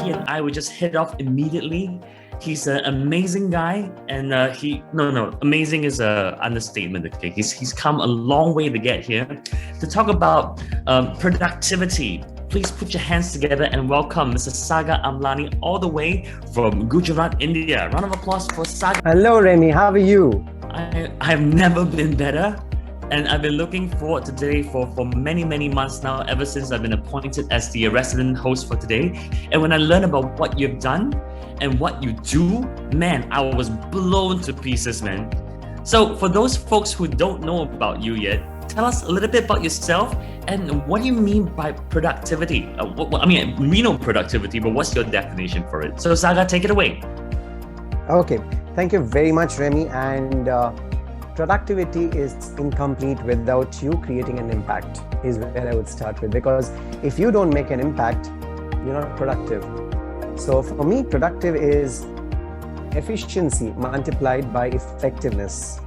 he and I would just hit off immediately. He's an amazing guy, and amazing is a understatement. Okay, he's come a long way to get here. To talk about productivity, please put your hands together and welcome Mr. Sagar Amlani all the way from Gujarat, India. Round of applause for Sagar. Hello, Remy. How are you? I've never been better. And I've been looking forward to today for many, many months now, ever since I've been appointed as the resident host for today. And when I learned about what you've done and what you do, man, I was blown to pieces, man. So for those folks who don't know about you yet, tell us a little bit about yourself and what do you mean by productivity? We know productivity, but what's your definition for it? So Saga, take it away. Okay, thank you very much, Remy. And productivity is incomplete without you creating an impact, is where I would start with. Because if you don't make an impact, you're not productive. So for me, productive is efficiency multiplied by effectiveness.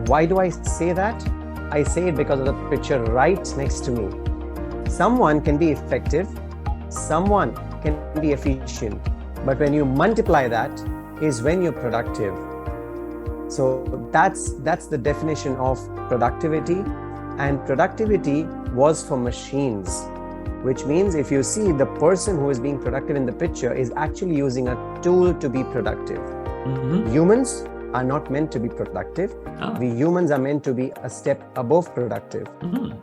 Why do I say that? I say it because of the picture right next to me. Someone can be effective, someone can be efficient, but when you multiply that is when you're productive. So that's the definition of productivity. And productivity was for machines, which means if you see the person who is being productive in the picture is actually using a tool to be productive. Mm-hmm. Humans are not meant to be productive. We humans are meant to be a step above productive. Mm-hmm.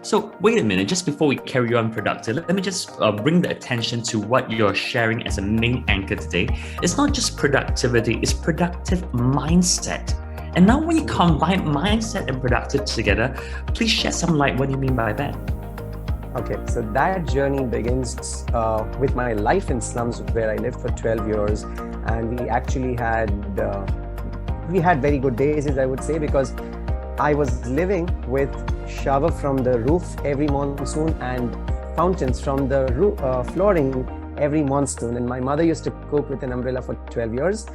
So wait a minute, just before we carry on productive, let me just bring the attention to what you're sharing as a main anchor today. It's not just productivity, it's productive mindset. And now when you combine mindset and productive together, please shed some light. What do you mean by that? Okay, so that journey begins with my life in slums, where I lived for 12 years. And we actually had very good days, I would say, because I was living with shower from the roof every monsoon and fountains from the flooring every monsoon. And my mother used to cook with an umbrella for 12 years.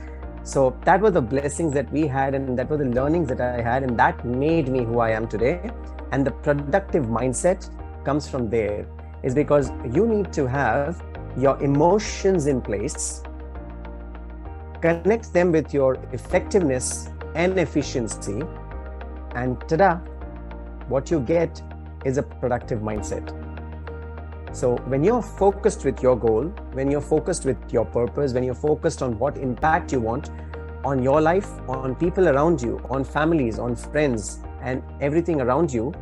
So that were the blessings that we had, and that were the learnings that I had, and that made me who I am today. And the productive mindset comes from there, is because you need to have your emotions in place, connect them with your effectiveness and efficiency, and ta-da, what you get is a productive mindset. So when you're focused with your goal, when you're focused with your purpose, when you're focused on what impact you want on your life, on people around you, on families, on friends, and everything around you,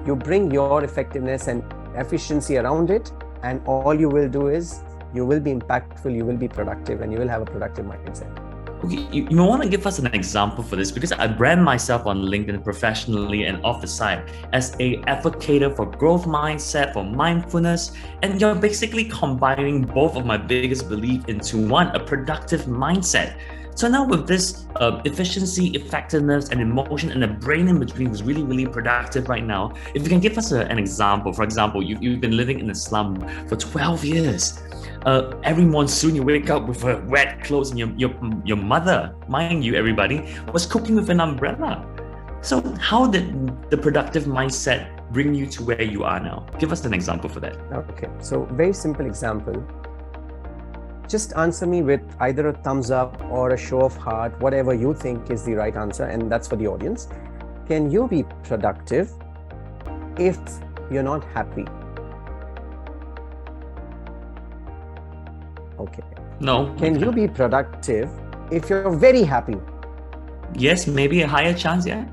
you bring your effectiveness and efficiency around it, and all you will do is you will be impactful, you will be productive, and you will have a productive mindset. Okay, you want to give us an example for this, because I brand myself on LinkedIn professionally and off the side as a advocate for growth mindset, for mindfulness, and you're basically combining both of my biggest belief into one, a productive mindset. So now with this efficiency, effectiveness, and emotion, and the brain in between was really, really productive right now. If you can give us an example. For example, you've been living in a slum for 12 years. Every monsoon you wake up with wet clothes, and your mother, mind you, everybody, was cooking with an umbrella. So how did the productive mindset bring you to where you are now? Give us an example for that. Okay, so very simple example. Just answer me with either a thumbs up or a show of heart, whatever you think is the right answer, and that's for the audience. Can you be productive if you're not happy? Okay. No. Can you be productive if you're very happy? Yes, maybe a higher chance, yeah.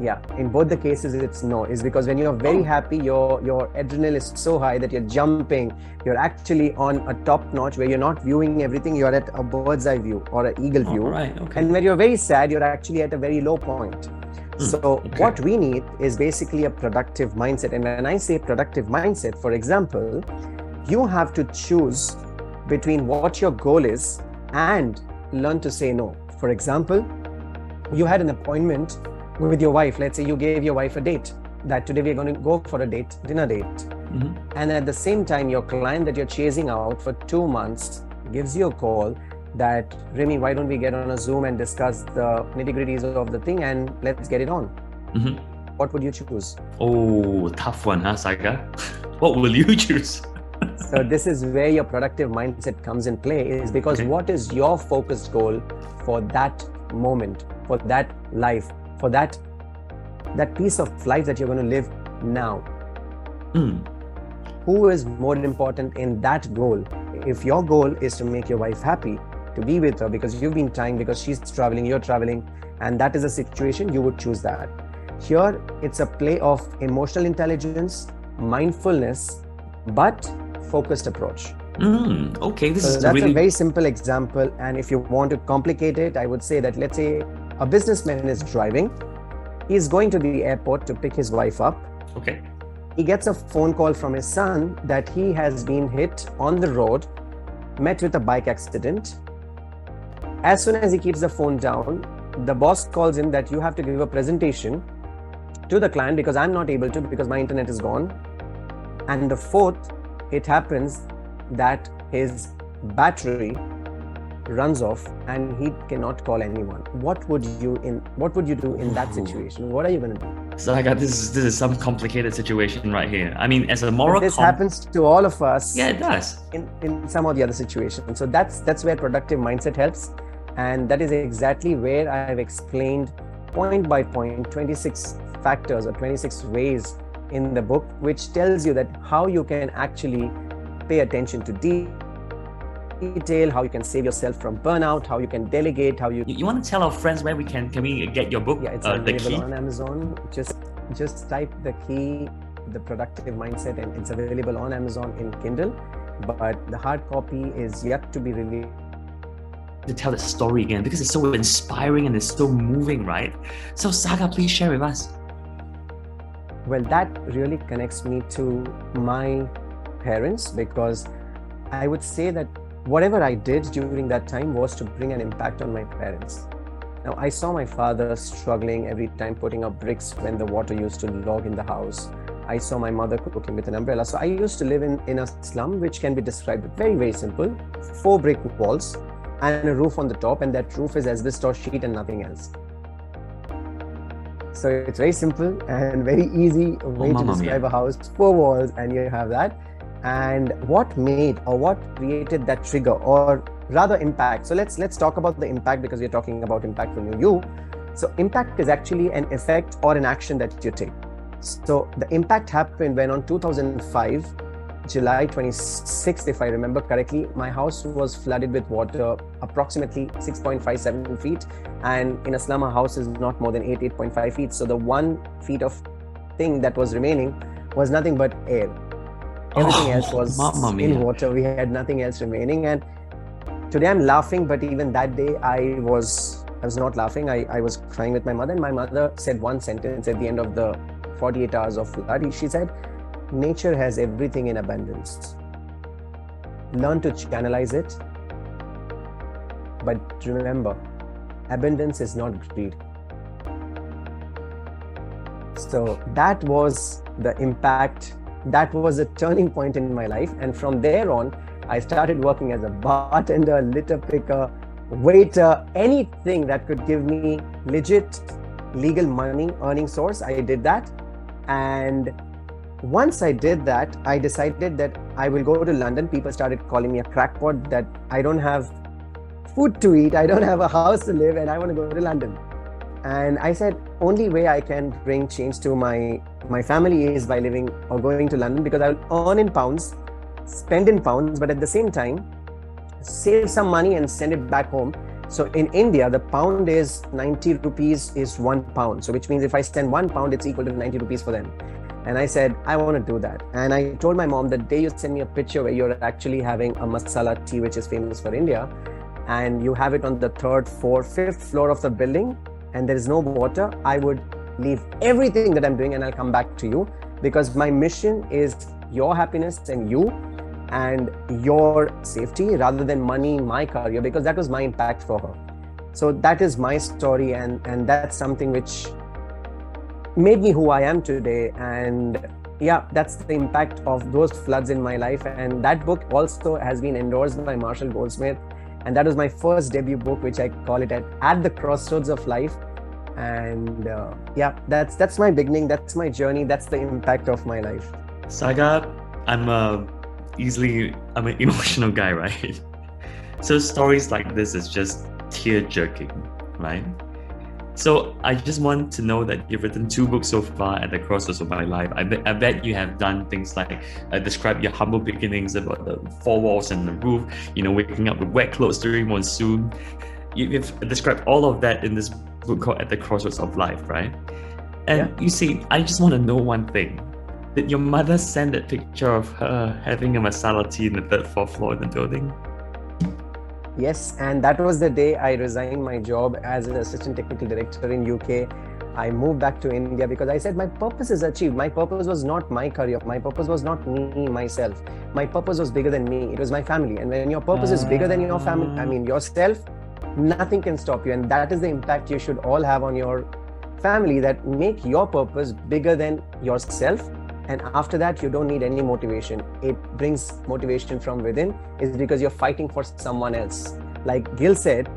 Yeah, in both the cases, it's no. It's because when you're very happy, your adrenaline is so high that you're jumping. You're actually on a top notch where you're not viewing everything. You're at a bird's eye view or an eagle view. Right, okay. And when you're very sad, you're actually at a very low point. So what we need is basically a productive mindset. And when I say productive mindset, for example, you have to choose between what your goal is and learn to say no. For example, you had an appointment with your wife. Let's say you gave your wife a date, that today we're going to go for a date, dinner date. Mm-hmm. And at the same time, your client that you're chasing out for 2 months gives you a call that, Remy, why don't we get on a Zoom and discuss the nitty-gritties of the thing, and let's get it on. Mm-hmm. What would you choose? Oh, tough one, huh, Saga? What will you choose? So this is where your productive mindset comes in play, is because what is your focused goal for that moment, for that life, for that piece of life that you're going to live now? Who is more important in that goal? If your goal is to make your wife happy, to be with her because you've been trying, because she's traveling, you're traveling, and that is a situation, you would choose that. Here, it's a play of emotional intelligence, mindfulness, but focused approach. Okay, this so is that's really... a very simple example. And if you want to complicate it, I would say that, let's say a businessman is driving. He's going to the airport to pick his wife up. Okay. He gets a phone call from his son that he has been hit on the road, met with a bike accident. As soon as he keeps the phone down, the boss calls him that you have to give a presentation to the client because I'm not able to, because my internet is gone. And the fourth, it happens that his battery runs off and he cannot call anyone. What would you do in that situation? What are you going to do? Sagar, this is some complicated situation right here. I mean, as a moral... This happens to all of us. Yeah, it does. In some of the other situations. So that's where productive mindset helps. And that is exactly where I have explained point by point 26 factors or 26 ways in the book, which tells you that how you can actually pay attention to detail, how you can save yourself from burnout, how you can delegate, how you want to tell our friends where can we get your book? Yeah, it's available on Amazon. Just type the key, the productive mindset, and it's available on Amazon in Kindle, but the hard copy is yet to be released. To tell the story again, because it's so inspiring and it's so moving, right? So Saga, please share with us. Well, that really connects me to my parents, because I would say that whatever I did during that time was to bring an impact on my parents. Now, I saw my father struggling every time putting up bricks when the water used to log in the house. I saw my mother cooking with an umbrella. So I used to live in a slum, which can be described very, very simple. 4 brick walls and a roof on the top, and that roof is asbestos sheet and nothing else. So it's very simple and very easy way to describe a house. 4 walls and you have that. And what created that trigger, or rather impact? So let's talk about the impact, because we're talking about impact from you. So impact is actually an effect or an action that you take. So the impact happened when on 2005, July 26th, if I remember correctly, my house was flooded with water, approximately 6.57 feet. And in a slum, a house is not more than 8.5 feet. So the 1 feet of thing that was remaining was nothing but air. Everything else was in water. We had nothing else remaining. And today I'm laughing, but even that day I was not laughing. I was crying with my mother, and my mother said one sentence at the end of the 48 hours of flood. She said, "Nature has everything in abundance. Learn to channelize it. But remember, abundance is not greed." So that was the impact. That was a turning point in my life. And from there on, I started working as a bartender, litter picker, waiter, anything that could give me legit legal money earning source. I did that. And once I did that, I decided that I will go to London. People started calling me a crackpot, that I don't have food to eat, I don't have a house to live, and I want to go to London. And I said, only way I can bring change to my family is by living or going to London, because I will earn in pounds, spend in pounds, but at the same time, save some money and send it back home. So in India, the pound is 90 rupees is 1 pound. So which means if I spend 1 pound, it's equal to 90 rupees for them. And I said, I want to do that. And I told my mom, the day you send me a picture where you're actually having a masala tea, which is famous for India, and you have it on the 3rd, 4th, 5th floor of the building, and there is no water, I would leave everything that I'm doing and I'll come back to you, because my mission is your happiness and you and your safety rather than money, my career, because that was my impact for her. So that is my story, and that's something which made me who I am today. And yeah, that's the impact of those floods in my life. And that book also has been endorsed by Marshall Goldsmith. And that was my first debut book, which I call it at the crossroads of life. And yeah, that's my beginning. That's my journey. That's the impact of my life. Sagar, I'm an emotional guy, right? So stories like this is just tear jerking, right? So I just want to know that you've written 2 books so far at the crossroads of my life. I bet you have done things like describe your humble beginnings about the 4 walls and the roof, waking up with wet clothes during monsoon. You've described all of that in this book called At the Crossroads of Life, right? And you see, I just want to know one thing. Did your mother send that picture of her having a masala tea in the 3rd, 4th floor in the building? Yes, and that was the day I resigned my job as an assistant technical director in UK. I moved back to India because I said my purpose is achieved. My purpose was not my career. My purpose was not me, myself. My purpose was bigger than me. It was my family. And when your purpose is bigger than your family, yourself, nothing can stop you. And that is the impact you should all have on your family, that make your purpose bigger than yourself. And after that, you don't need any motivation. It brings motivation from within. It's because you're fighting for someone else. Like Gil said,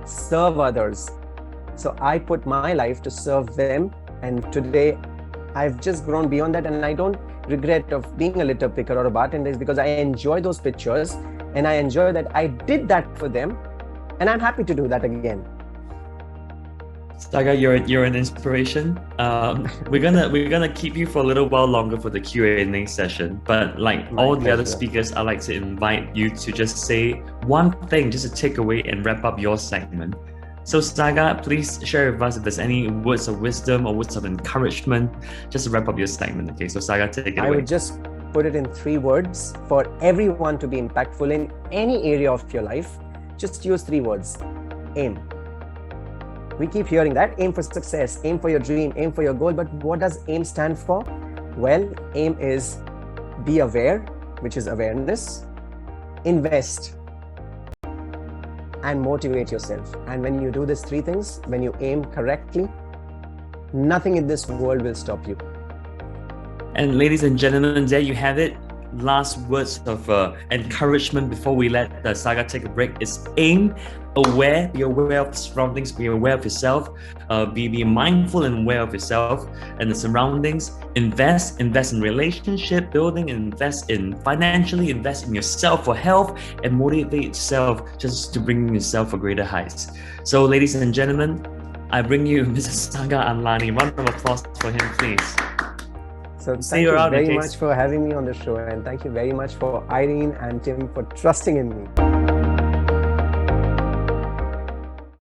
serve others. So I put my life to serve them. And today I've just grown beyond that. And I don't regret of being a litter picker or a bartender, because I enjoy those pictures and I enjoy that I did that for them. And I'm happy to do that again. Sagar, you're an inspiration. We're gonna keep you for a little while longer for the Q&A session. But like all the other speakers, I'd like to invite you to just say one thing, just a takeaway, and wrap up your segment. So Sagar, please share with us if there's any words of wisdom or words of encouragement, just to wrap up your segment. Okay, so Sagar, take it away. I would just put it in 3 words for everyone to be impactful in any area of your life. Just use 3 words. Aim. We keep hearing that. Aim for success, aim for your dream, aim for your goal. But what does AIM stand for? Well, AIM is be aware, which is awareness, invest, and motivate yourself. And when you do these 3 things, when you aim correctly, nothing in this world will stop you. And ladies and gentlemen, there you have it. Last words of encouragement before we let the Saga take a break is aim, aware, be aware of the surroundings, be aware of yourself, be mindful and aware of yourself and the surroundings, invest in relationship building, invest in financially, invest in yourself for health, and motivate yourself just to bring yourself for greater heights. So ladies and gentlemen, I bring you Mr. Sagar Amlani. Round of applause for him, please. So thank you very much for having me on the show, and thank you very much for Irene and Tim for trusting in me.